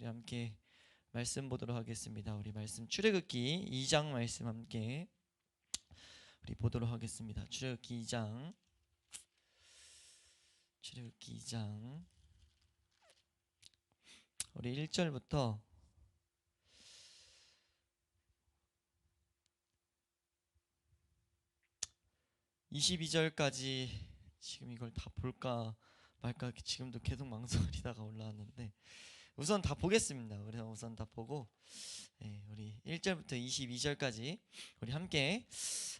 우리 함께 말씀 보도록 하겠습니다. 우리 말씀 출애굽기 2장 말씀 함께 우리 보도록 하겠습니다. 출애굽기 2장 우리 1절부터 22절까지 지금 이걸 다 볼까 말까 지금도 계속 망설이다가 올라왔는데 우선 다 보겠습니다. 그래서 우선 다 보고 우리 1절부터 22절까지 우리 함께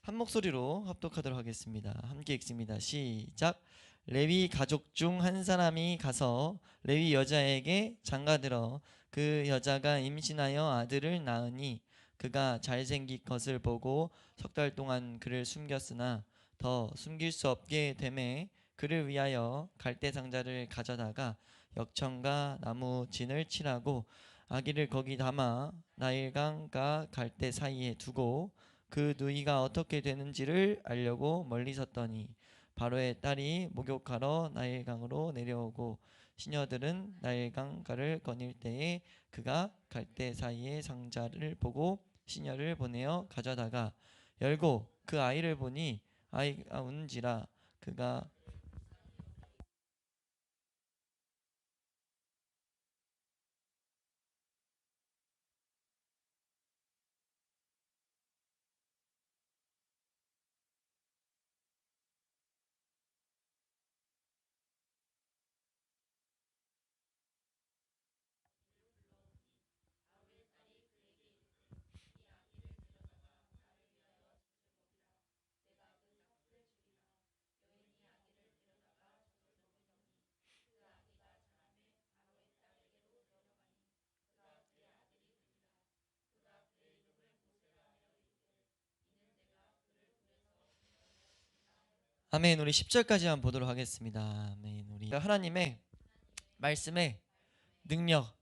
한 목소리로 합독하도록 하겠습니다. 함께 읽습니다. 시작. 레위 가족 중 한 사람이 가서 레위 여자에게 장가들어 그 여자가 임신하여 아들을 낳으니 그가 잘생긴 것을 보고 석 달 동안 그를 숨겼으나 더 숨길 수 없게 되매 그를 위하여 갈대 상자를 가져다가 역청과 나무 진을 칠하고 아기를 거기 담아 나일강과 갈대 사이에 두고 그 누이가 어떻게 되는지를 알려고 멀리 섰더니 바로의 딸이 목욕하러 나일강으로 내려오고 시녀들은 나일강가를 거닐 때에 그가 갈대 사이의 상자를 보고 시녀를 보내어 가져다가 열고 그 아이를 보니 아이가 운지라 그가 아멘. 우리 10절까지만 보도록 하겠습니다. 아멘. 우리 하나님의 말씀의 능력,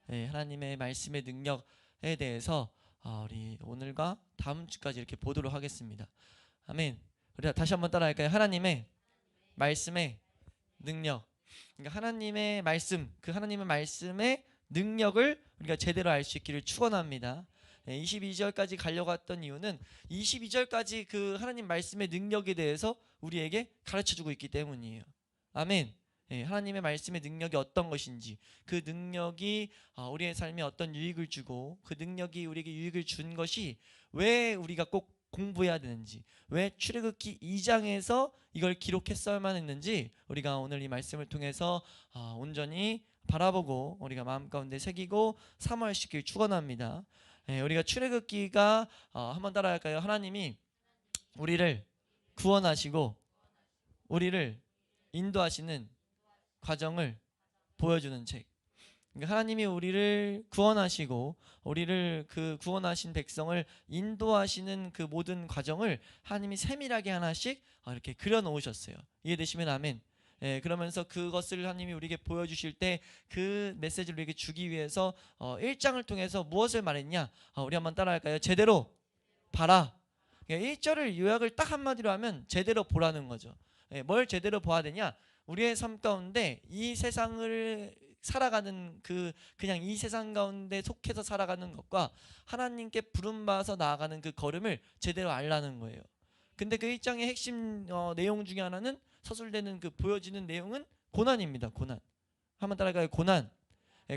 하나님의 말씀의 능력에 대해서 우리 오늘과 다음 주까지 이렇게 보도록 하겠습니다. 아멘. 우리 다시 한번 따라할까요? 하나님의 말씀의 능력. 그러니까 하나님의 말씀, 그 하나님의 말씀의 능력을 우리가 제대로 알 수 있기를 축원합니다. 22절까지 가려고 했던 이유는 22절까지 그 하나님 말씀의 능력에 대해서 우리에게 가르쳐주고 있기 때문이에요. 아멘. 하나님의 말씀의 능력이 어떤 것인지, 그 능력이 우리의 삶에 어떤 유익을 주고, 그 능력이 우리에게 유익을 준 것이 왜 우리가 꼭 공부해야 되는지, 왜 출애굽기 2장에서 이걸 기록했어야만 했는지 우리가 오늘 이 말씀을 통해서 온전히 바라보고 우리가 마음 가운데 새기고 사모하시길 축원합니다. 우리가 출애굽기가 한번 따라할까요? 하나님이 우리를 구원하시고 우리를 인도하시는 과정을 보여주는 책. 그러니까 하나님이 우리를 구원하시고 우리를 그 구원하신 백성을 인도하시는 그 모든 과정을 하나님이 세밀하게 하나씩 이렇게 그려놓으셨어요. 이해되시면 아멘. 그러면서 그것을 하나님이 우리에게 보여주실 때 그 메시지를 우리에게 주기 위해서 1장을 통해서 무엇을 말했냐? 우리 한번 따라할까요? 제대로 봐라. 1절을 요약을 딱 한마디로 하면 제대로 보라는 거죠. 뭘 제대로 봐야 되냐? 우리의 삶 가운데 이 세상을 살아가는 그냥 이 세상 가운데 속해서 살아가는 것과 하나님께 부름받아서 나아가는 그 걸음을 제대로 알라는 거예요. 근데 그 1장의 핵심 내용 중에 하나는 서술되는 그 보여지는 내용은 고난입니다. 고난. 한번 따라가요. 고난.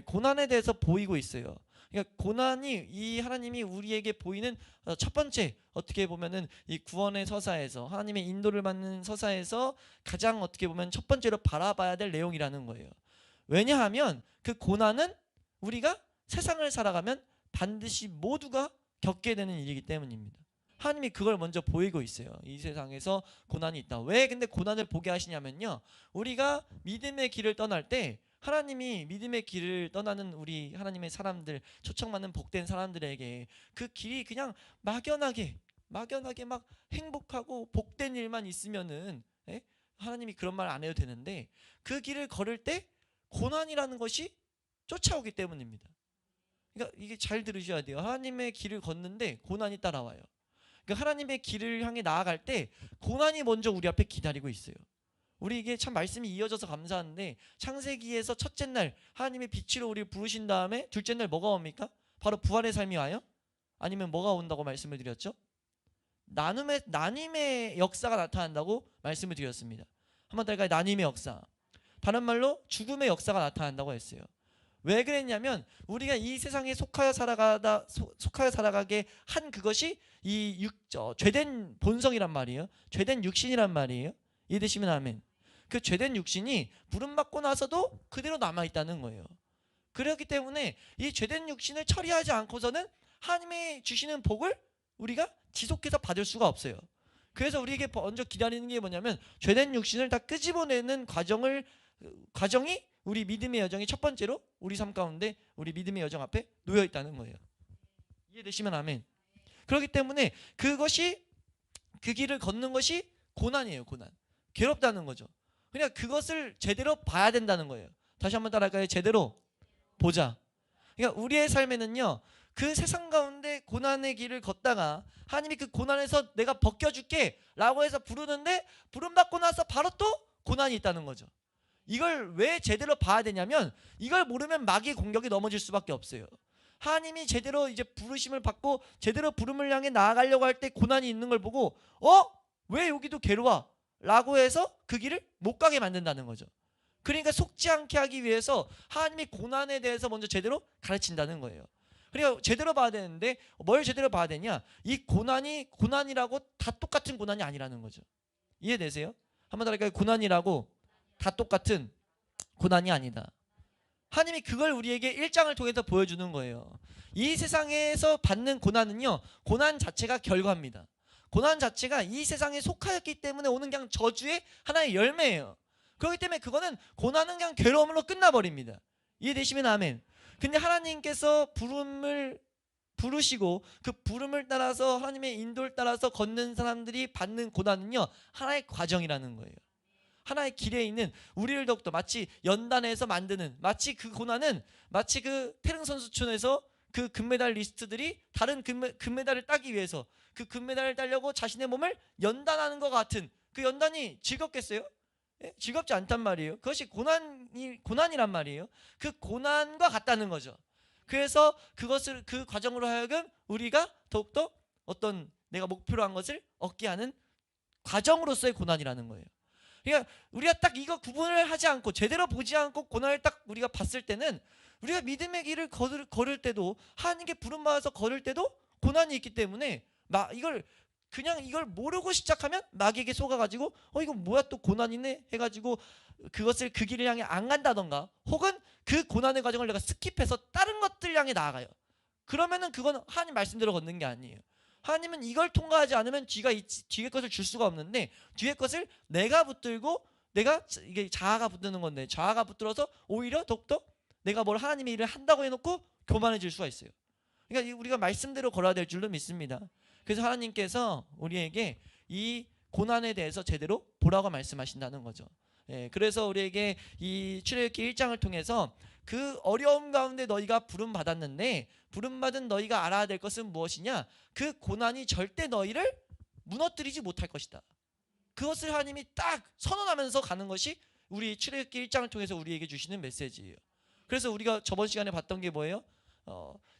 고난에 대해서 보이고 있어요. 그러니까 고난이 이 하나님이 우리에게 보이는 첫 번째, 어떻게 보면은 이 구원의 서사에서 하나님의 인도를 받는 서사에서 가장 어떻게 보면 첫 번째로 바라봐야 될 내용이라는 거예요. 왜냐하면 그 고난은 우리가 세상을 살아가면 반드시 모두가 겪게 되는 일이기 때문입니다. 하나님이 그걸 먼저 보이고 있어요. 이 세상에서 고난이 있다. 왜 근데 고난을 보게 하시냐면요, 우리가 믿음의 길을 떠날 때 하나님이 믿음의 길을 떠나는 우리 하나님의 사람들, 초청받는 복된 사람들에게 그 길이 그냥 막연하게 막 행복하고 복된 일만 있으면은 하나님이 그런 말 안 해도 되는데 그 길을 걸을 때 고난이라는 것이 쫓아오기 때문입니다. 그러니까 이게 잘 들으셔야 돼요. 하나님의 길을 걷는데 고난이 따라와요. 그러니까 하나님의 길을 향해 나아갈 때 고난이 먼저 우리 앞에 기다리고 있어요. 우리에게 참 말씀이 이어져서 감사한데, 창세기에서 첫째 날 하나님의 빛으로 우리를 부르신 다음에 둘째 날 뭐가 옵니까? 바로 부활의 삶이 와요? 아니면 뭐가 온다고 말씀을 드렸죠? 나눔의 역사가 나타난다고 말씀을 드렸습니다. 한번 더 할까요? 나눔의 역사. 다른 말로 죽음의 역사가 나타난다고 했어요. 왜 그랬냐면 우리가 이 세상에 속하여 살아가게 한 그것이 이 죄된 본성이란 말이에요. 죄된 육신이란 말이에요. 이해되시면 아멘. 그 죄된 육신이 부름받고 나서도 그대로 남아있다는 거예요. 그렇기 때문에 이 죄된 육신을 처리하지 않고서는 하나님이 주시는 복을 우리가 지속해서 받을 수가 없어요. 그래서 우리에게 먼저 기다리는 게 뭐냐면 죄된 육신을 다 끄집어내는 과정이 우리 믿음의 여정이 첫 번째로 우리 삶 가운데 우리 믿음의 여정 앞에 놓여 있다는 거예요. 이해되시면 아멘. 그렇기 때문에 그것이 그 길을 걷는 것이 고난이에요. 고난. 괴롭다는 거죠. 그러니까 그것을 제대로 봐야 된다는 거예요. 다시 한번 따라할까요? 제대로 보자. 그러니까 우리의 삶에는요, 그 세상 가운데 고난의 길을 걷다가 하나님이 그 고난에서 내가 벗겨줄게 라고 해서 부르는데 부름받고 나서 바로 또 고난이 있다는 거죠. 이걸 왜 제대로 봐야 되냐면 이걸 모르면 마귀의 공격이 넘어질 수밖에 없어요. 하나님이 제대로 이제 부르심을 받고 제대로 부름을 향해 나아가려고 할 때 고난이 있는 걸 보고 왜 여기도 괴로워? 라고 해서 그 길을 못 가게 만든다는 거죠. 그러니까 속지 않게 하기 위해서 하나님이 고난에 대해서 먼저 제대로 가르친다는 거예요. 그러니까 제대로 봐야 되는데 뭘 제대로 봐야 되냐? 이 고난이 고난이라고 다 똑같은 고난이 아니라는 거죠. 이해되세요? 한번 더 할까요? 고난이라고 다 똑같은 고난이 아니다. 하나님이 그걸 우리에게 1장을 통해서 보여주는 거예요. 이 세상에서 받는 고난은요, 고난 자체가 결과입니다. 고난 자체가 이 세상에 속하였기 때문에 오는 그냥 저주의 하나의 열매예요. 그렇기 때문에 그거는 고난은 그냥 괴로움으로 끝나버립니다. 이해되시면 아멘. 근데 하나님께서 부름을 부르시고 그 부름을 따라서 하나님의 인도를 따라서 걷는 사람들이 받는 고난은요, 하나의 과정이라는 거예요. 하나의 길에 있는 우리를 더욱더 마치 연단에서 만드는, 마치 그 고난은 마치 그 태릉 선수촌에서 그 금메달 리스트들이 다른 금메달을 따기 위해서 그 금메달을 따려고 자신의 몸을 연단하는 것 같은, 그 연단이 즐겁겠어요? 예? 즐겁지 않단 말이에요. 그것이 고난이란 말이에요. 그 고난과 같다는 거죠. 그래서 그것을 그 과정으로 하여금 우리가 더욱더 어떤 내가 목표로 한 것을 얻게 하는 과정으로서의 고난이라는 거예요. 그러니까 우리가 딱 이거 구분을 하지 않고 제대로 보지 않고 고난을 딱 우리가 봤을 때는 우리가 믿음의 길을 걸을 때도 하나님께 부름받아서 걸을 때도 고난이 있기 때문에 이걸 모르고 시작하면 마귀에게 속아가지고 이거 뭐야 또 고난이네 해가지고 그것을 그 길을 향해 안 간다던가, 혹은 그 고난의 과정을 내가 스킵해서 다른 것들 향해 나아가요. 그러면은 그건 하나님 말씀대로 걷는 게 아니에요. 하나님은 이걸 통과하지 않으면 뒤에 것을 줄 수가 없는데, 뒤에 것을 내가 붙들고 이게 자아가 붙드는 건데, 자아가 붙들어서 오히려 더욱더 내가 뭘 하나님의 일을 한다고 해놓고 교만해질 수가 있어요. 그러니까 우리가 말씀대로 걸어야 될 줄로 믿습니다. 그래서 하나님께서 우리에게 이 고난에 대해서 제대로 보라고 말씀하신다는 거죠. 예, 그래서 우리에게 이 출애굽기 1장을 통해서 그 어려움 가운데 너희가 부름받았는데 부름받은 너희가 알아야 될 것은 무엇이냐? 그 고난이 절대 너희를 무너뜨리지 못할 것이다. 그것을 하나님이 딱 선언하면서 가는 것이 우리 출애굽기 1장을 통해서 우리에게 주시는 메시지예요. 그래서 우리가 저번 시간에 봤던 게 뭐예요?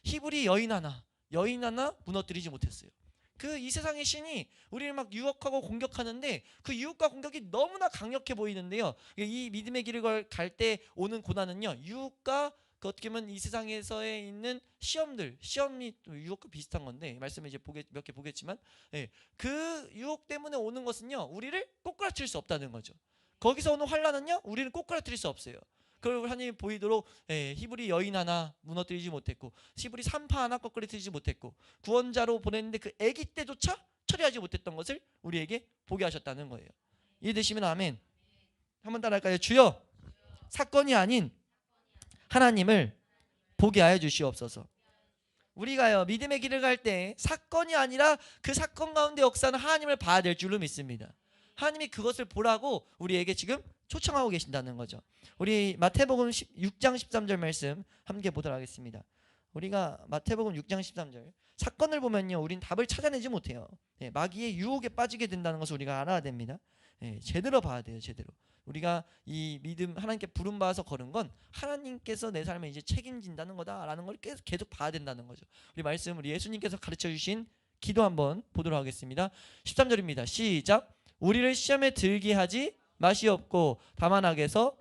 히브리 여인 하나 무너뜨리지 못했어요. 그 이 세상의 신이 우리를 막 유혹하고 공격하는데 그 유혹과 공격이 너무나 강력해 보이는데요, 이 믿음의 길을 갈 때 오는 고난은요, 유혹과 그 어떻게 보면 이 세상에서의 있는 시험이 유혹과 비슷한 건데, 말씀을 이제 몇 개 보겠지만, 예, 그 유혹 때문에 오는 것은요, 우리를 꼬꾸라칠 수 없다는 거죠. 거기서 오는 환난은요, 우리는 꼬꾸라뜨릴 수 없어요. 그걸 하나님이 보이도록 히브리 여인 하나 무너뜨리지 못했고, 히브리 산파 하나 거꾸로뜨리지 못했고, 구원자로 보냈는데 그 아기 때조차 처리하지 못했던 것을 우리에게 보게 하셨다는 거예요. 이해되시면 아멘. 한번 따라할까요? 주여, 사건이 아닌 하나님을 보게 하여 주시옵소서. 우리가요, 믿음의 길을 갈 때 사건이 아니라 그 사건 가운데 역사는 하나님을 봐야 될 줄로 믿습니다. 하나님이 그것을 보라고 우리에게 지금 초청하고 계신다는 거죠. 우리 마태복음 6장 13절 말씀 함께 보도록 하겠습니다. 우리가 마태복음 6장 13절 사건을 보면요, 우린 답을 찾아내지 못해요. 마귀의 유혹에 빠지게 된다는 것을 우리가 알아야 됩니다. 제대로 봐야 돼요. 제대로. 우리가 이 믿음 하나님께 부름 받아서 걸은 건 하나님께서 내 삶에 이제 책임진다는 거다라는 걸 계속 봐야 된다는 거죠. 우리 말씀 우리 예수님께서 가르쳐 주신 기도 한번 보도록 하겠습니다. 13절입니다. 시작. 우리를 시험에 들게 하지 마시옵고 다만 악에서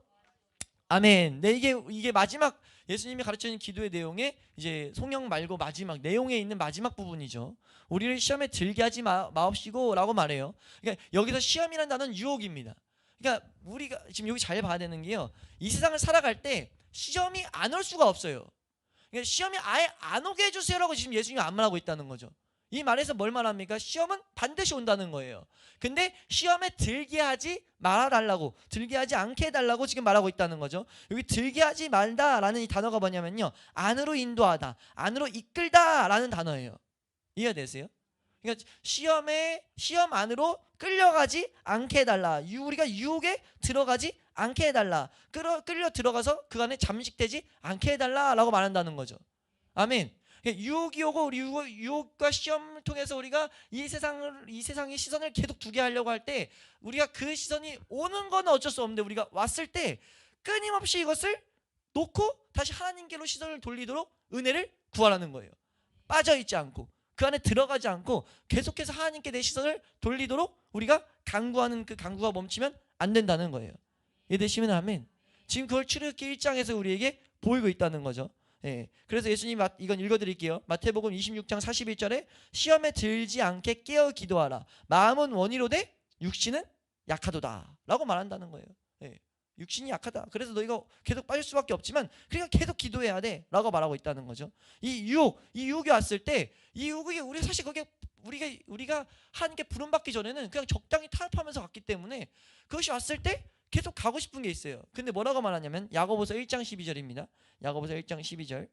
아멘. 네, 이게 마지막 예수님이 가르치는 기도의 내용에 이제 송영 말고 마지막 내용에 있는 마지막 부분이죠. 우리를 시험에 들게 하지 마옵시고라고 말해요. 그러니까 여기서 시험이라는 단어는 유혹입니다. 그러니까 우리가 지금 여기 잘 봐야 되는 게요. 이 세상을 살아갈 때 시험이 안 올 수가 없어요. 그러니까 시험이 아예 안 오게 해주세요라고 지금 예수님이 안 말하고 있다는 거죠. 이 말에서 뭘 말합니까? 시험은 반드시 온다는 거예요. 근데 시험에 들게 하지 말아달라고, 들게 하지 않게 해달라고 지금 말하고 있다는 거죠. 여기 들게 하지 말다라는 이 단어가 뭐냐면요, 안으로 인도하다, 안으로 이끌다라는 단어예요. 이해되세요? 그러니까 시험 안으로 끌려가지 않게 해달라. 우리가 유혹에 들어가지 않게 해달라. 끌려 들어가서 그 안에 잠식되지 않게 해달라라고 말한다는 거죠. 아멘. 유혹이 오고 우리 유혹과 시험을 통해서 우리가 이 세상의 시선을 계속 두게 하려고 할 때 우리가 그 시선이 오는 건 어쩔 수 없는데 우리가 왔을 때 끊임없이 이것을 놓고 다시 하나님께로 시선을 돌리도록 은혜를 구하라는 거예요. 빠져있지 않고 그 안에 들어가지 않고 계속해서 하나님께 내 시선을 돌리도록 우리가 강구하는 그 강구가 멈추면 안 된다는 거예요. 이해되시면 아멘. 지금 그걸 출애굽기 1장에서 우리에게 보이고 있다는 거죠. 예. 그래서 예수님 이건 읽어드릴게요. 마태복음 26장 41절에 시험에 들지 않게 깨어 기도하라. 마음은 원이로되 육신은 약하도다 라고 말한다는 거예요. 예. 육신이 약하다. 그래서 너희가 계속 빠질 수밖에 없지만 그러니까 계속 기도해야 돼 라고 말하고 있다는 거죠. 이 유혹이 왔을 때 이 유혹이 우리 사실 그게 우리가 하나님께 부름받기 전에는 그냥 적당히 타협하면서 갔기 때문에 그것이 왔을 때 계속 가고 싶은 게 있어요. 근데 뭐라고 말하냐면 야고보서 1장 12절입니다. 야고보서 1장 12절.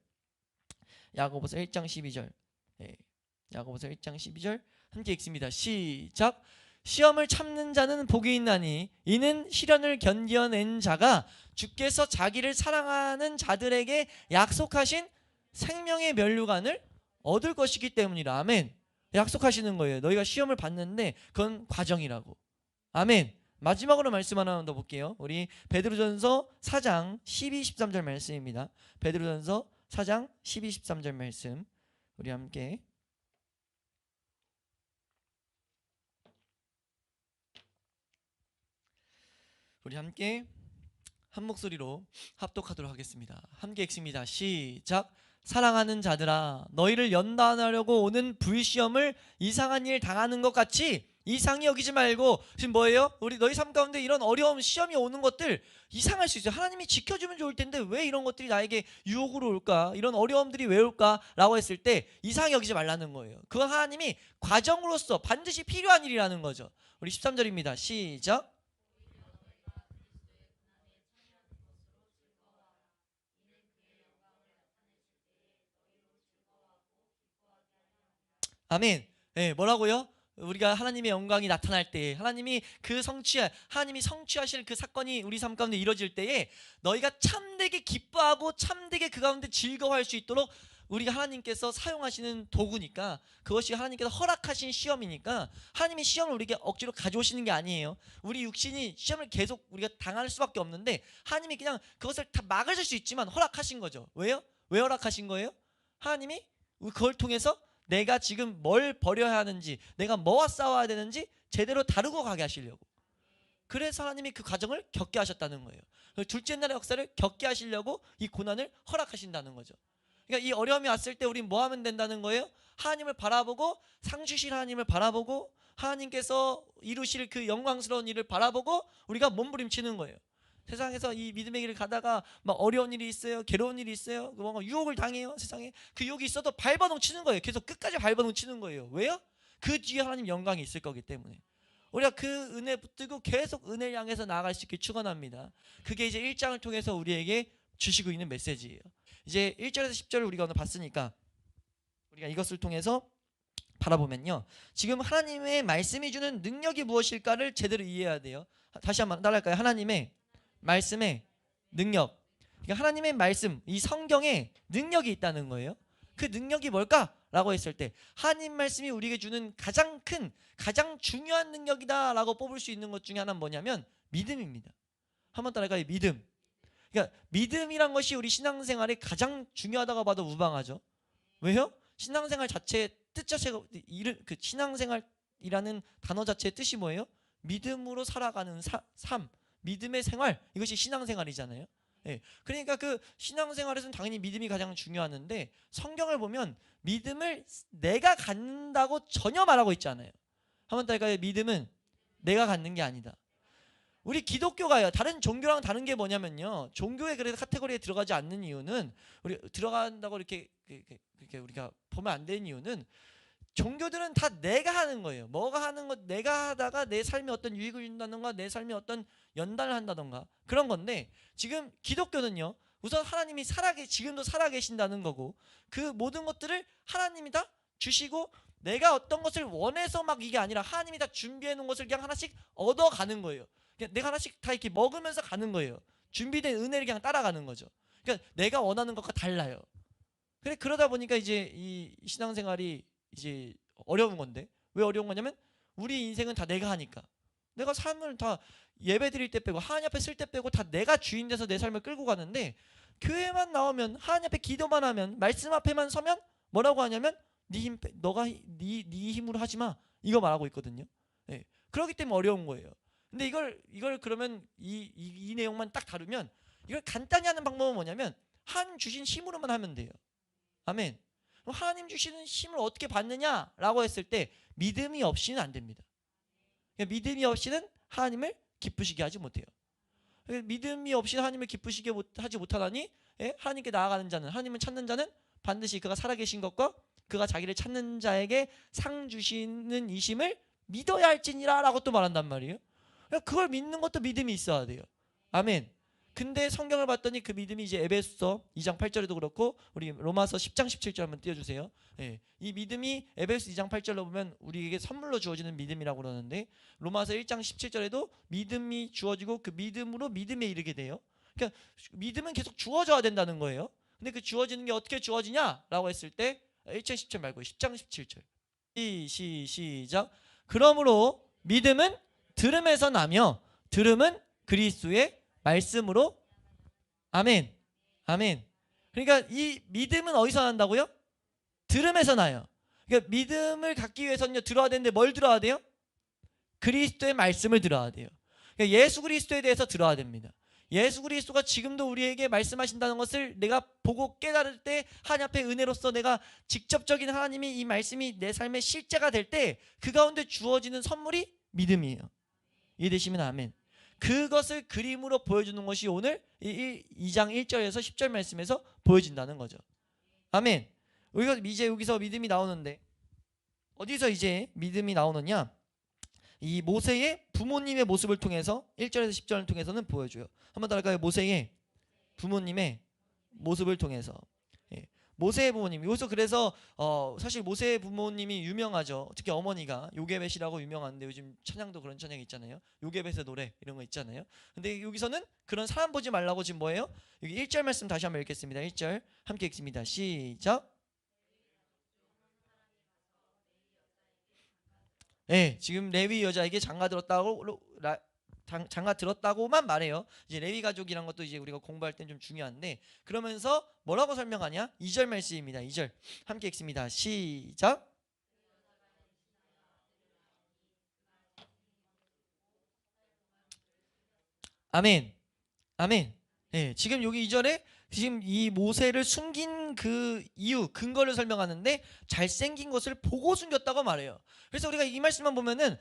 야고보서 1장 12절. 예. 야고보서 1장 12절 함께 읽습니다. 시작. 시험을 참는 자는 복이 있나니 이는 시련을 견뎌낸 자가 주께서 자기를 사랑하는 자들에게 약속하신 생명의 면류관을 얻을 것이기 때문이라. 아멘. 약속하시는 거예요. 너희가 시험을 받는데 그건 과정이라고. 아멘. 마지막으로 말씀 하나 더 볼게요. 우리 베드로전서 4장 12, 13절 말씀입니다. 베드로전서 4장 12, 13절 말씀 우리 함께 한 목소리로 합독하도록 하겠습니다. 함께 읽습니다. 시작. 사랑하는 자들아, 너희를 연단하려고 오는 불시험을 이상한 일 당하는 것 같이 이상히 여기지 말고. 지금 뭐예요? 우리 너희 삶 가운데 이런 어려움, 시험이 오는 것들 이상할 수 있어요. 하나님이 지켜주면 좋을 텐데 왜 이런 것들이 나에게 유혹으로 올까? 이런 어려움들이 왜 올까? 라고 했을 때 이상히 여기지 말라는 거예요. 그건 하나님이 과정으로서 반드시 필요한 일이라는 거죠. 우리 13절입니다. 시작. 아멘. 네, 뭐라고요? 우리가 하나님의 영광이 나타날 때 하나님이 성취하실 그 사건이 우리 삶 가운데 이루어질 때에 너희가 참되게 기뻐하고 참되게 그 가운데 즐거워할 수 있도록 우리가 하나님께서 사용하시는 도구니까, 그것이 하나님께서 허락하신 시험이니까 하나님이 시험을 우리에게 억지로 가져오시는 게 아니에요. 우리 육신이 시험을 계속 우리가 당할 수밖에 없는데 하나님이 그냥 그것을 다 막으실 수 있지만 허락하신 거죠. 왜요? 왜 허락하신 거예요? 하나님이 그걸 통해서 내가 지금 뭘 버려야 하는지, 내가 뭐와 싸워야 되는지 제대로 다루고 가게 하시려고. 그래서 하나님이 그 과정을 겪게 하셨다는 거예요. 둘째 날의 역사를 겪게 하시려고 이 고난을 허락하신다는 거죠. 그러니까 이 어려움이 왔을 때 우린 뭐 하면 된다는 거예요? 하나님을 바라보고, 상주실 하나님을 바라보고, 하나님께서 이루실 그 영광스러운 일을 바라보고 우리가 몸부림치는 거예요. 세상에서 이 믿음의 길을 가다가 막 어려운 일이 있어요. 괴로운 일이 있어요. 뭔가 유혹을 당해요. 세상에 그 유혹이 있어도 발버둥치는 거예요. 계속 끝까지 발버둥치는 거예요. 왜요? 그 뒤에 하나님 영광이 있을 거기 때문에. 우리가 그 은혜 붙들고 계속 은혜를 향해서 나아갈 수 있게 축원합니다. 그게 이제 1장을 통해서 우리에게 주시고 있는 메시지예요. 이제 1절에서 10절을 우리가 오늘 봤으니까 우리가 이것을 통해서 바라보면요, 지금 하나님의 말씀이 주는 능력이 무엇일까를 제대로 이해해야 돼요. 다시 한번 따라할까요? 하나님의 말씀의 능력. 그러니까 하나님의 말씀, 이 성경에 능력이 있다는 거예요. 그 능력이 뭘까라고 했을 때 하나님 말씀이 우리에게 주는 가장 큰, 가장 중요한 능력이다라고 뽑을 수 있는 것 중에 하나는 뭐냐면 믿음입니다. 한번 따라할까요? 믿음. 그러니까 믿음이란 것이 우리 신앙생활에 가장 중요하다고 봐도 무방하죠. 왜요? 신앙생활 자체의 뜻 자체가 그 신앙생활이라는 단어 자체의 뜻이 뭐예요? 믿음으로 살아가는 삶, 믿음의 생활, 이것이 신앙생활이잖아요. 예. 그러니까 그 신앙생활에서는 당연히 믿음이 가장 중요하는데 성경을 보면 믿음을 내가 갖는다고 전혀 말하고 있지 않아요. 한번 따라할까요? 믿음은 내가 갖는 게 아니다. 우리 기독교가요, 다른 종교랑 다른 게 뭐냐면요, 종교에 그래서 카테고리에 들어가지 않는 이유는, 우리 들어간다고 이렇게 우리가 보면 안 되는 이유는, 종교들은 다 내가 하는 거예요. 뭐가 하는 것, 내가 하다가 내 삶에 어떤 유익을 준다던가 내 삶에 어떤 연단을 한다던가 그런 건데, 지금 기독교는요, 우선 하나님이 지금도 살아계신다는 거고, 그 모든 것들을 하나님이 다 주시고 내가 어떤 것을 원해서 막 이게 아니라 하나님이 다 준비해 놓은 것을 그냥 하나씩 얻어가는 거예요. 그냥 내가 하나씩 다 이렇게 먹으면서 가는 거예요. 준비된 은혜를 그냥 따라가는 거죠. 그러니까 내가 원하는 것과 달라요. 그래, 그러다 보니까 이제 이 신앙생활이 이제 어려운 건데, 왜 어려운 거냐면 우리 인생은 다 내가 하니까, 내가 삶을 다 예배 드릴 때 빼고 하나님 앞에 쓸 때 빼고 다 내가 주인 돼서 내 삶을 끌고 가는데, 교회만 나오면 하나님 앞에 기도만 하면 말씀 앞에만 서면 뭐라고 하냐면 너가 네 힘으로 하지 마, 이거 말하고 있거든요. 네. 그렇기 때문에 어려운 거예요. 근데 이걸 그러면 이 내용만 딱 다루면, 이걸 간단히 하는 방법은 뭐냐면 하나님 주신 힘으로만 하면 돼요. 아멘. 하나님 주시는 힘을 어떻게 받느냐라고 했을 때 믿음이 없이는 안 됩니다. 믿음이 없이는 하나님을 기쁘시게 하지 못해요. 믿음이 없이 하나님을 기쁘시게 하지 못하다니, 하나님께 나아가는 자는, 하나님을 찾는 자는 반드시 그가 살아계신 것과 그가 자기를 찾는 자에게 상 주시는 이심을 믿어야 할지니라 라고 또 말한단 말이에요. 그걸 믿는 것도 믿음이 있어야 돼요. 아멘. 근데 성경을 봤더니 그 믿음이 이제 에베소서 2장 8절에도 그렇고 우리 로마서 10장 17절 한번 띄워주세요. 예, 이 믿음이 에베소 2장 8절로 보면 우리에게 선물로 주어지는 믿음이라고 그러는데, 로마서 1장 17절에도 믿음이 주어지고 그 믿음으로 믿음에 이르게 돼요. 그러니까 믿음은 계속 주어져야 된다는 거예요. 근데 그 주어지는 게 어떻게 주어지냐라고 했을 때 1장 10절 말고 10장 17절 시작. 그러므로 믿음은 들음에서 나며 들음은 그리스도의 말씀으로. 아멘. 아멘. 그러니까 이 믿음은 어디서 난다고요? 들음에서 나요. 그러니까 믿음을 갖기 위해서는요, 들어야 되는데 뭘 들어야 돼요? 그리스도의 말씀을 들어야 돼요. 그러니까 예수 그리스도에 대해서 들어야 됩니다. 예수 그리스도가 지금도 우리에게 말씀하신다는 것을 내가 보고 깨달을 때, 하나님 앞에 은혜로서 내가 직접적인 하나님이 이 말씀이 내 삶의 실제가 될 때 그 가운데 주어지는 선물이 믿음이에요. 이해되시면 아멘. 그것을 그림으로 보여주는 것이 오늘 2장 1절에서 10절 말씀에서 보여진다는 거죠. 아멘. 우리가 이제 여기서 믿음이 나오는데 어디서 이제 믿음이 나오느냐? 이 모세의 부모님의 모습을 통해서 1절에서 10절을 통해서는 보여줘요. 한번 따라할까요? 모세의 부모님의 모습을 통해서. 예. 모세의 부모님, 여기서 그래서 사실 모세의 부모님이 유명하죠. 특히 어머니가 요게벳이라고 유명한데, 요즘 찬양도 그런 찬양이 있잖아요. 요게벳의 노래 이런 거 있잖아요. 근데 여기서는 그런 사람 보지 말라고 지금 뭐예요? 여기 1절 말씀 다시 한번 읽겠습니다. 1절 함께 읽습니다. 시작. 예, 지금 레위 여자에게 장가 들었다고만 말해요. 이제 레위 가족이란 것도 이제 우리가 공부할 땐 좀 중요한데, 그러면서 뭐라고 설명하냐? 2절 말씀입니다. 2절 함께 읽습니다. 시작. 아멘. 아멘. 예, 지금 여기 2절에 지금 이 모세를 숨긴 그 이유, 근거를 설명하는데 잘생긴 것을 보고 숨겼다고 말해요. 그래서 우리가 이 말씀만 보면은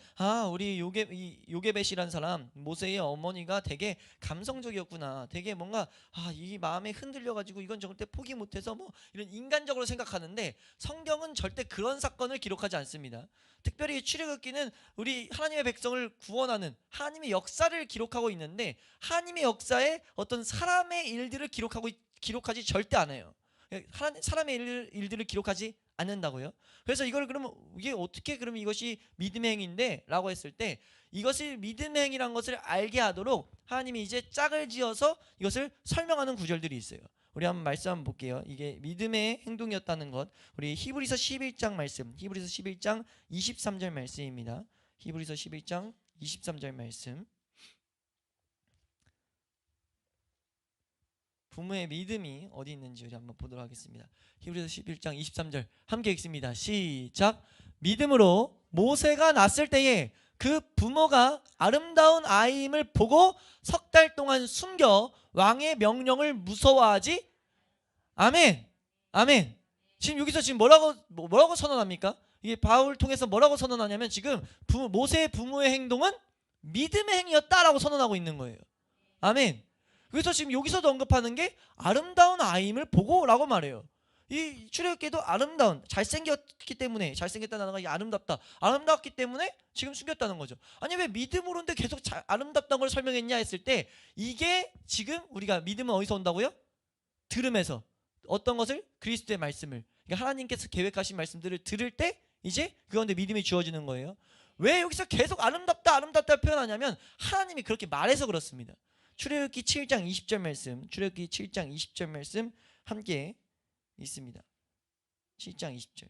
우리 요게벳이란 사람, 모세의 어머니가 되게 감성적이었구나. 되게 뭔가 이 마음에 흔들려 가지고 이건 절대 포기 못해서 뭐 이런 인간적으로 생각하는데, 성경은 절대 그런 사건을 기록하지 않습니다. 특별히 출애굽기는 우리 하나님의 백성을 구원하는 하나님의 역사를 기록하고 있는데, 하나님의 역사에 어떤 사람의 일들을 기록하지 절대 않아요. 사람의 일들을 기록하지 않는다고요. 그래서 이걸 그러면 이게 어떻게 그러면 이것이 믿음의 행위인데 라고 했을 때, 이것이 믿음의 행위란 것을 알게 하도록 하나님이 이제 짝을 지어서 이것을 설명하는 구절들이 있어요. 우리 한번 말씀 한번 볼게요. 이게 믿음의 행동이었다는 것, 우리 히브리서 11장 말씀, 히브리서 11장 23절 말씀입니다. 히브리서 11장 23절 말씀 부모의 믿음이 어디 있는지 우리 한번 보도록 하겠습니다. 히브리서 11장 23절 함께 읽습니다. 시작. 믿음으로 모세가 낳았을 때에 그 부모가 아름다운 아이임을 보고 석 달 동안 숨겨 왕의 명령을 무서워하지. 아멘. 아멘. 지금 여기서 지금 뭐라고 선언합니까? 이게 바울 통해서 뭐라고 선언하냐면 지금 모세의 부모의 행동은 믿음의 행위였다라고 선언하고 있는 거예요. 아멘. 그래서 지금 여기서도 언급하는 게 아름다운 아이임을 보고라고 말해요. 이 출애굽기도 아름다운, 잘생겼기 때문에, 잘생겼다는 단어가 아름답다, 아름답기 때문에 지금 숨겼다는 거죠. 아니 왜 믿음으로인데 계속 아름답다는 걸 설명했냐 했을 때, 이게 지금 우리가 믿음은 어디서 온다고요? 들음에서. 어떤 것을? 그리스도의 말씀을, 그러니까 하나님께서 계획하신 말씀들을 들을 때 이제 그 가운데 믿음이 주어지는 거예요. 왜 여기서 계속 아름답다 아름답다 표현하냐면 하나님이 그렇게 말해서 그렇습니다. 출애굽기 7장 20절 말씀, 출애굽기 7장 20절 말씀 함께 있습니다. 7장 20절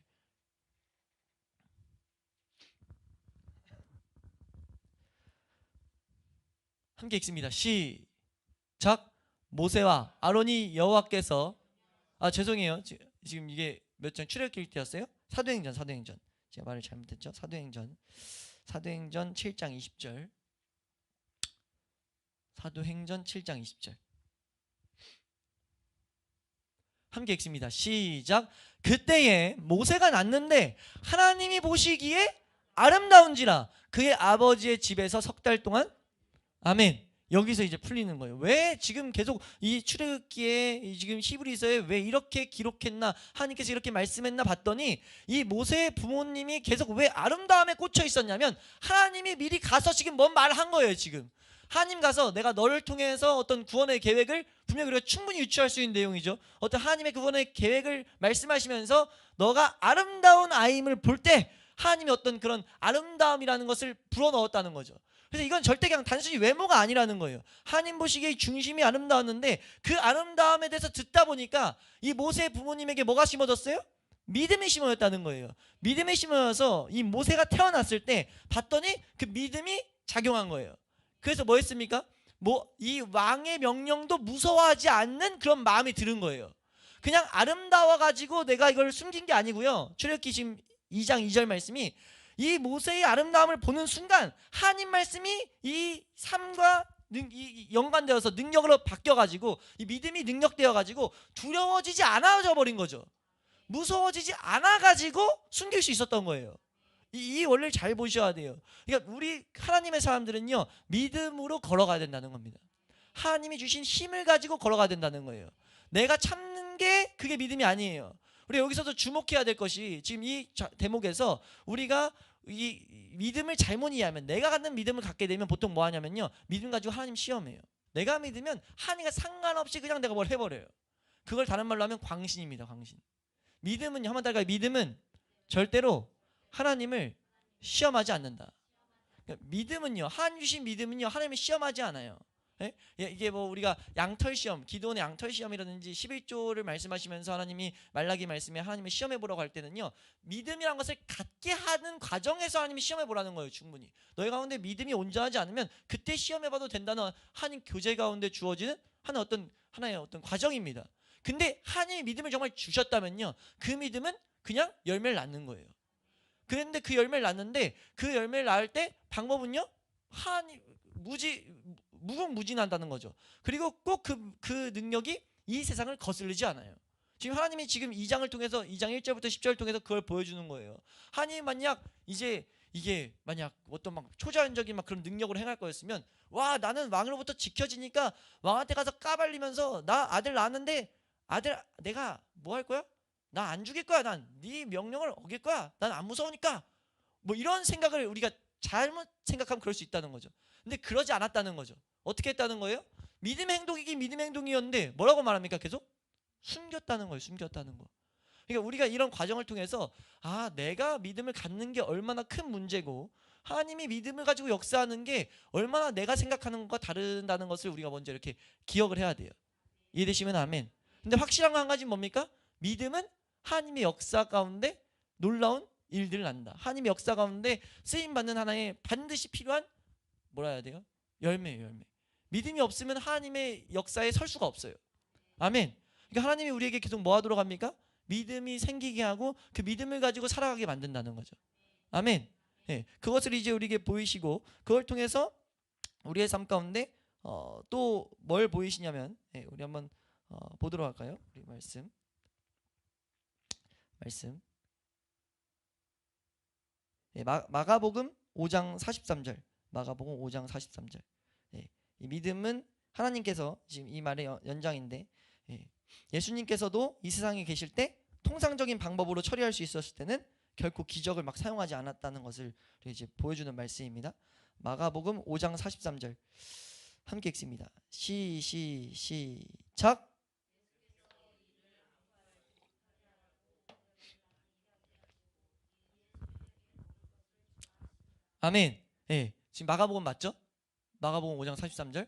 함께 읽습니다. 시작. 모세와 아론이 여호와께서 죄송해요. 지금 이게 몇 장 출애굽기 때였어요? 사도행전 제가 말을 잘못했죠. 사도행전 7장 20절 사도행전 7장 20절 함께 읽습니다. 시작. 그때에 모세가 낳는데 하나님이 보시기에 아름다운지라 그의 아버지의 집에서 석 달 동안. 아멘. 여기서 이제 풀리는 거예요. 왜 지금 계속 이 출애굽기에 지금 히브리서에 왜 이렇게 기록했나, 하나님께서 이렇게 말씀했나 봤더니 이 모세의 부모님이 계속 왜 아름다움에 꽂혀 있었냐면 하나님이 미리 가서 지금 뭔 말을 한 거예요. 지금 하나님 가서 내가 너를 통해서 어떤 구원의 계획을 분명히 우리가 충분히 유추할 수 있는 내용이죠. 어떤 하나님의 구원의 계획을 말씀하시면서 너가 아름다운 아임을 볼 때 하나님이 어떤 그런 아름다움이라는 것을 불어넣었다는 거죠. 그래서 이건 절대 그냥 단순히 외모가 아니라는 거예요. 하나님 보시기에 중심이 아름다웠는데 그 아름다움에 대해서 듣다 보니까 이 모세의 부모님에게 뭐가 심어졌어요? 믿음이 심어졌다는 거예요. 믿음이 심어져서 이 모세가 태어났을 때 봤더니 그 믿음이 작용한 거예요. 그래서 뭐 했습니까? 이 왕의 명령도 무서워하지 않는 그런 마음이 들은 거예요. 그냥 아름다워가지고 내가 이걸 숨긴 게 아니고요. 출애굽기 지금 2장 2절 말씀이 이 모세의 아름다움을 보는 순간 하나님 말씀이 이 삶과 연관되어서 능력으로 바뀌어가지고 이 믿음이 능력되어가지고 두려워지지 않아져 버린 거죠. 무서워지지 않아가지고 숨길 수 있었던 거예요. 이 원리를 잘 보셔야 돼요. 그러니까 우리 하나님의 사람들은요, 믿음으로 걸어가야 된다는 겁니다. 하나님이 주신 힘을 가지고 걸어가야 된다는 거예요. 내가 참는 게 그게 믿음이 아니에요. 우리 여기서도 주목해야 될 것이 지금 이 대목에서 우리가 이 믿음을 잘못 이해하면, 내가 갖는 믿음을 갖게 되면 보통 뭐 하냐면요, 믿음 가지고 하나님 시험해요. 내가 믿으면 하나님과 상관없이 그냥 내가 뭘 해버려요. 그걸 다른 말로 하면 광신입니다. 광신. 믿음은요, 한번 따라가요. 믿음은 절대로 하나님을 시험하지 않는다. 그러니까 믿음은요, 하나님 주신 믿음은요, 하나님을 시험하지 않아요. 예? 이게 뭐 우리가 양털 시험, 기도원의 양털 시험이라든지 11조를 말씀하시면서 하나님이 말라기 말씀에 하나님을 시험해 보라고 할 때는요, 믿음이란 것을 갖게 하는 과정에서 하나님이 시험해 보라는 거예요. 충분히 너희 가운데 믿음이 온전하지 않으면 그때 시험해 봐도 된다는 하나님 교제 가운데 주어지는 하나의 어떤 과정입니다. 근데 하나님이 믿음을 정말 주셨다면요, 그 믿음은 그냥 열매를 낳는 거예요. 그런데 그 열매를 낳는데 그 열매를 낳을 때 방법은요, 하나님 무궁무진한다는 거죠. 그리고 꼭 그 능력이 이 세상을 거스르지 않아요. 지금 하나님이 지금 2장을 통해서 2장 1절부터 10절을 통해서 그걸 보여주는 거예요. 하나님이 만약 이게 만약 어떤 막 초자연적인 막 그런 능력을 행할 거였으면, 와, 나는 왕으로부터 지켜지니까 왕한테 가서 까발리면서 나 아들 낳았는데 아들 내가 뭐 할 거야? 나 안 죽일 거야. 난 네 명령을 어길 거야. 난 안 무서우니까. 뭐 이런 생각을 우리가 잘못 생각하면 그럴 수 있다는 거죠. 근데 그러지 않았다는 거죠. 어떻게 했다는 거예요? 믿음의 행동이긴 믿음의 행동이었는데 뭐라고 말합니까? 계속 숨겼다는 거예요. 숨겼다는 거. 그러니까 우리가 이런 과정을 통해서 내가 믿음을 갖는 게 얼마나 큰 문제고 하나님이 믿음을 가지고 역사하는 게 얼마나 내가 생각하는 것과 다르다는 것을 우리가 먼저 이렇게 기억을 해야 돼요. 이해되시면 아멘. 근데 확실한 거 한 가지는 뭡니까? 믿음은 하나님의 역사 가운데 놀라운 일들을 낳는다. 하나님의 역사 가운데 쓰임받는 하나의 반드시 필요한 뭐라 해야 돼요? 열매예요. 열매. 믿음이 없으면 하나님의 역사에 설 수가 없어요. 아멘. 그러니까 하나님이 우리에게 계속 뭐 하도록 합니까? 믿음이 생기게 하고 그 믿음을 가지고 살아가게 만든다는 거죠. 아멘. 예, 그것을 이제 우리에게 보이시고 그걸 통해서 우리의 삶 가운데 또 뭘 보이시냐면 우리 한번 보도록 할까요? 우리 말씀 마가복음 5장 43절 마가복음 5장 43절 이 믿음은 하나님께서 지금 이 말의 연장인데 예수님께서도 이 세상에 계실 때 통상적인 방법으로 처리할 수 있었을 때는 결코 기적을 막 사용하지 않았다는 것을 이제 보여주는 말씀입니다. 마가복음 5장 43절 함께 읽습니다. 시작. 아멘. 예, 지금 마가복음 맞죠? 마가복음 5장 43절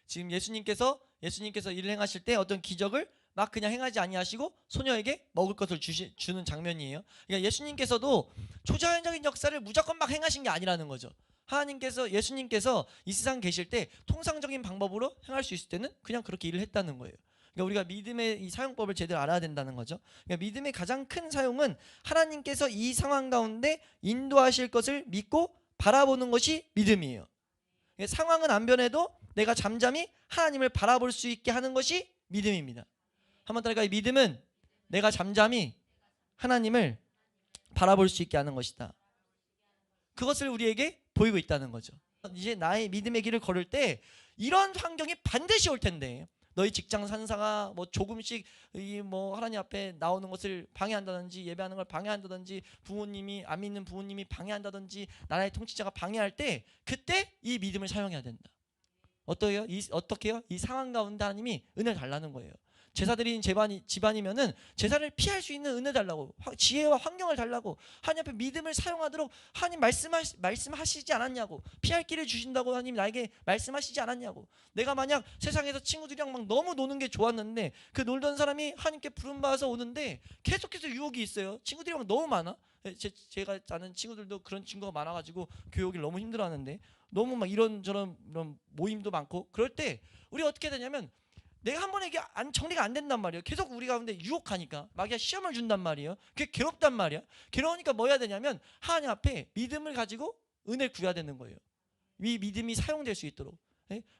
지금 예수님께서 일을 행하실 때 어떤 기적을 막 그냥 행하지 아니하시고 소녀에게 먹을 것을 주는 장면이에요. 그러니까 예수님께서도 초자연적인 역사를 무조건 막 행하신 게 아니라는 거죠. 예수님께서 이 세상 계실 때 통상적인 방법으로 행할 수 있을 때는 그냥 그렇게 일을 했다는 거예요. 그러니까 우리가 믿음의 이 사용법을 제대로 알아야 된다는 거죠. 그러니까 믿음의 가장 큰 사용은 하나님께서 이 상황 가운데 인도하실 것을 믿고 바라보는 것이 믿음이에요. 그러니까 상황은 안 변해도 내가 잠잠히 하나님을 바라볼 수 있게 하는 것이 믿음입니다. 한번 따라해볼까요? 믿음은 내가 잠잠히 하나님을 바라볼 수 있게 하는 것이다. 그것을 우리에게 보이고 있다는 거죠. 이제 나의 믿음의 길을 걸을 때 이런 환경이 반드시 올 텐데 너희 직장 상사가 뭐 조금씩 이 뭐 하나님 앞에 나오는 것을 방해한다든지 예배하는 걸 방해한다든지 부모님이 안 믿는 부모님이 방해한다든지 나라의 통치자가 방해할 때 그때 이 믿음을 사용해야 된다. 어떻게요? 이 상황 가운데 하나님이 은혜를 달라는 거예요. 제사드린 집안이면은 제사를 피할 수 있는 은혜 달라고, 지혜와 환경을 달라고, 하나님 앞에 믿음을 사용하도록 하나님 말씀하시지 않았냐고, 피할 길을 주신다고 하나님 나에게 말씀하시지 않았냐고. 내가 만약 세상에서 친구들이랑 막 너무 노는 게 좋았는데 그 놀던 사람이 하나님께 부름받아서 오는데 계속해서 유혹이 있어요. 친구들이 막 너무 많아. 제가 아는 친구들도 그런 친구가 많아가지고 교육을 너무 힘들어하는데 너무 막 이런 모임도 많고 그럴 때 우리 어떻게 되냐면 내가 한 번에 이게 정리가 안 된단 말이에요. 계속 우리 가운데 유혹하니까 마귀가 시험을 준단 말이에요. 그게 괴롭단 말이야. 괴로우니까 뭐 해야 되냐면 하나님 앞에 믿음을 가지고 은혜를 구해야 되는 거예요. 이 믿음이 사용될 수 있도록.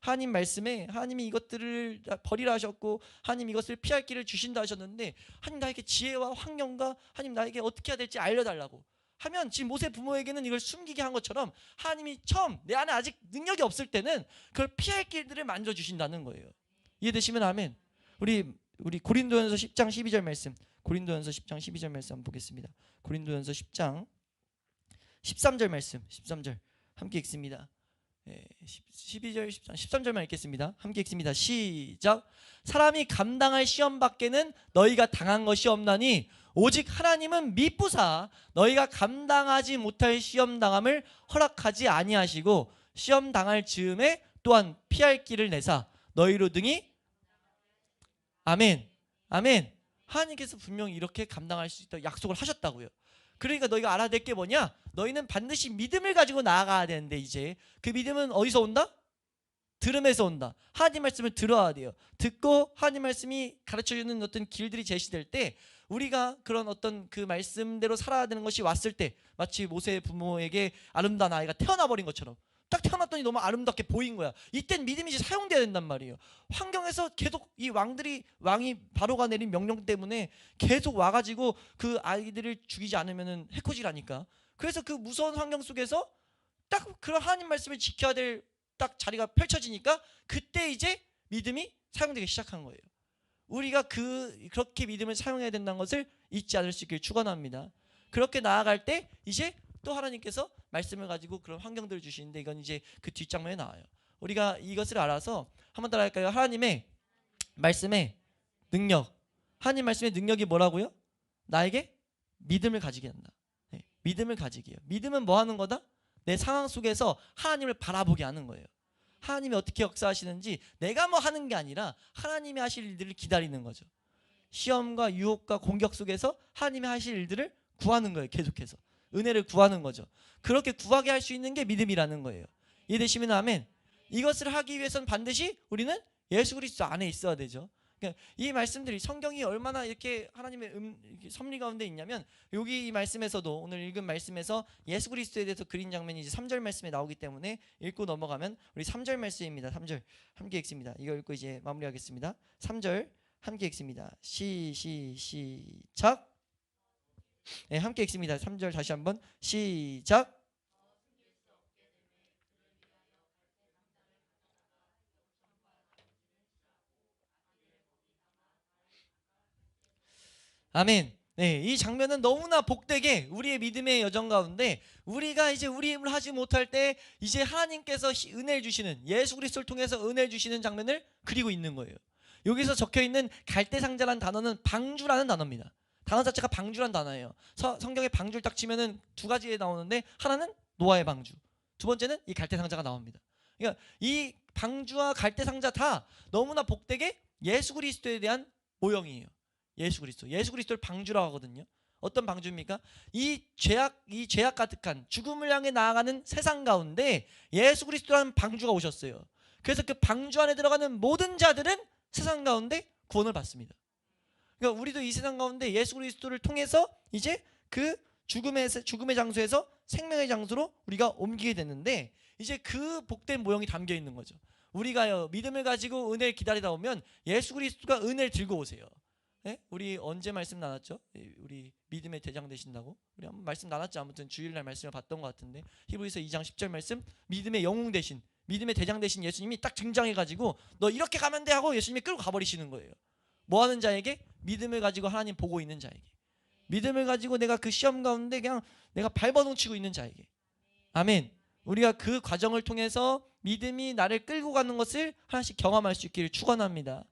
하나님 말씀에 하나님이 이것들을 버리라 하셨고 하나님 이것을 피할 길을 주신다 하셨는데 하나님 나에게 지혜와 환경과 하나님 나에게 어떻게 해야 될지 알려달라고 하면 지금 모세 부모에게는 이걸 숨기게 한 것처럼 하나님이 처음 내 안에 아직 능력이 없을 때는 그걸 피할 길들을 만져주신다는 거예요. 이해되시면 아멘. 우리 고린도전서 10장 12절 말씀 고린도전서 10장 12절 말씀 한번 보겠습니다. 고린도전서 10장 13절 말씀 13절 함께 읽습니다. 12절 13절만 읽겠습니다. 함께 읽습니다. 시작. 사람이 감당할 시험 밖에는 너희가 당한 것이 없나니 오직 하나님은 미쁘사 너희가 감당하지 못할 시험 당함을 허락하지 아니하시고 시험 당할 즈음에 또한 피할 길을 내사 너희로 등이 아멘. 하나님께서 분명히 이렇게 감당할 수 있다고 약속을 하셨다고요. 그러니까 너희가 알아야 될 게 뭐냐? 너희는 반드시 믿음을 가지고 나아가야 되는데 이제 그 믿음은 어디서 온다? 들음에서 온다. 하나님 말씀을 들어야 돼요. 듣고 하나님 말씀이 가르쳐주는 어떤 길들이 제시될 때 우리가 그런 어떤 그 말씀대로 살아야 되는 것이 왔을 때 마치 모세 부모에게 아름다운 아이가 태어나버린 것처럼 딱 태어났더니 너무 아름답게 보인 거야. 이땐 믿음이 이제 사용돼야 된단 말이에요. 환경에서 계속 이 왕이 바로가 내린 명령 때문에 계속 와가지고 그 아이들을 죽이지 않으면 해코지라니까. 그래서 그 무서운 환경 속에서 딱 그런 하나님 말씀을 지켜야 될 딱 자리가 펼쳐지니까 그때 이제 믿음이 사용되기 시작한 거예요. 우리가 그렇게 믿음을 사용해야 된다는 것을 잊지 않을 수 있길 축원합니다. 그렇게 나아갈 때 이제 또 하나님께서 말씀을 가지고 그런 환경들을 주시는데 이건 이제 그 뒷장면에 나와요. 우리가 이것을 알아서 한번 따라할까요? 하나님의 말씀의 능력. 하나님 말씀의 능력이 뭐라고요? 나에게 믿음을 가지게 한다. 믿음을 가지게요. 믿음은 뭐 하는 거다? 내 상황 속에서 하나님을 바라보게 하는 거예요. 하나님이 어떻게 역사하시는지 내가 뭐 하는 게 아니라 하나님이 하실 일들을 기다리는 거죠. 시험과 유혹과 공격 속에서 하나님이 하실 일들을 구하는 거예요. 계속해서 은혜를 구하는 거죠. 그렇게 구하게 할 수 있는 게 믿음이라는 거예요. 이해되시면 아멘. 이것을 하기 위해서는 반드시 우리는 예수 그리스도 안에 있어야 되죠. 그러니까 이 말씀들이 성경이 얼마나 이렇게 하나님의 이렇게 섭리 가운데 있냐면 여기 이 말씀에서도 오늘 읽은 말씀에서 예수 그리스도에 대해서 그린 장면이 이제 3절 말씀에 나오기 때문에 읽고 넘어가면 우리 3절 말씀입니다. 3절 함께 읽습니다. 이거 읽고 이제 마무리하겠습니다. 3절 함께 읽습니다. 시작. 네, 함께 읽습니다. 3절 다시 한번 시작. 아멘. 네, 이 장면은 너무나 복되게 우리의 믿음의 여정 가운데 우리가 이제 우리 힘을 하지 못할 때 이제 하나님께서 은혜를 주시는 예수 그리스도를 통해서 은혜를 주시는 장면을 그리고 있는 거예요. 여기서 적혀 있는 갈대상자라는 단어는 방주라는 단어입니다. 단어 자체가 방주라는 단어예요. 성경에 방주를 딱 치면은 두 가지에 나오는데 하나는 노아의 방주, 두 번째는 이 갈대상자가 나옵니다. 그러니까 이 방주와 갈대상자 다 너무나 복되게 예수 그리스도에 대한 모형이에요. 예수 그리스도를 방주라고 하거든요. 어떤 방주입니까? 이 죄악 가득한 죽음을 향해 나아가는 세상 가운데 예수 그리스도라는 방주가 오셨어요. 그래서 그 방주 안에 들어가는 모든 자들은 세상 가운데 구원을 받습니다. 그러니까 우리도 이 세상 가운데 예수 그리스도를 통해서 이제 그 죽음의 장소에서 생명의 장소로 우리가 옮기게 됐는데 이제 그 복된 모형이 담겨 있는 거죠. 우리가요 믿음을 가지고 은혜를 기다리다 보면 예수 그리스도가 은혜를 들고 오세요. 네? 우리 언제 말씀 나눴죠? 우리 믿음의 대장 되신다고 우리 한번 말씀 나눴죠. 아무튼 주일날 말씀을 봤던 것 같은데 히브리서 2장 10절 말씀 믿음의 영웅 되신 믿음의 대장 되신 예수님이 딱 등장해가지고 너 이렇게 가면 돼 하고 예수님이 끌고 가버리시는 거예요. 뭐하는 자에게? 믿음을 가지고 하나님 보고 있는 자에게, 믿음을 가지고 내가 그 시험 가운데 그냥 내가 발버둥치고 있는 자에게. 아멘. 우리가 그 과정을 통해서 믿음이 나를 끌고 가는 것을 하나씩 경험할 수 있기를 축원합니다.